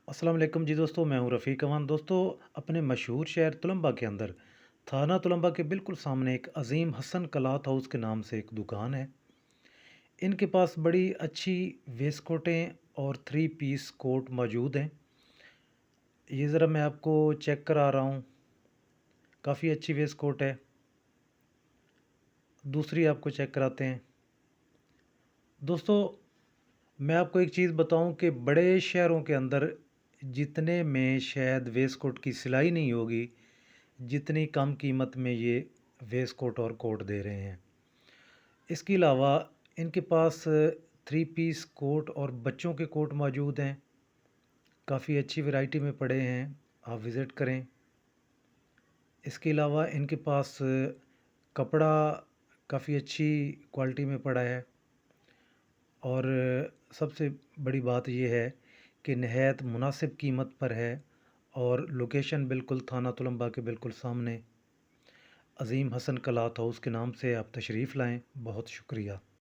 अस्सलाम वालेकुम जी दोस्तों, मैं हूं रफ़ीक अमान। दोस्तों, अपने मशहूर शहर तुलंबा के अंदर थाना तुलंबा के बिल्कुल सामने एक अज़ीम हसन क्लॉथ हाउस के नाम से एक दुकान है। इनके पास बड़ी अच्छी वेस्टकोटें और थ्री पीस कोट मौजूद हैं। ये ज़रा मैं आपको चेक करा रहा हूँ। काफ़ी अच्छी वेस्टकोट है। दूसरी आपको चेक कराते हैं। दोस्तों, मैं आपको एक चीज़ बताऊं कि बड़े शहरों के अंदर जितने में शायद वेस्टकोट की सिलाई नहीं होगी, जितनी कम कीमत में ये वेस्टकोट और कोट दे रहे हैं। इसके अलावा इनके पास थ्री पीस कोट और बच्चों के कोट मौजूद हैं। काफ़ी अच्छी वैरायटी में पड़े हैं, आप विज़िट करें। इसके अलावा इनके पास कपड़ा काफ़ी अच्छी क्वालिटी में पड़ा है। और सबसे बड़ी बात ये है कि नहायत मुनासिब कीमत पर है और लोकेशन बिल्कुल थाना तुलंबा के बिल्कुल सामने अज़ीम हसन क्लॉथ हाउस के नाम से आप तशरीफ़ लाएँ। बहुत शुक्रिया।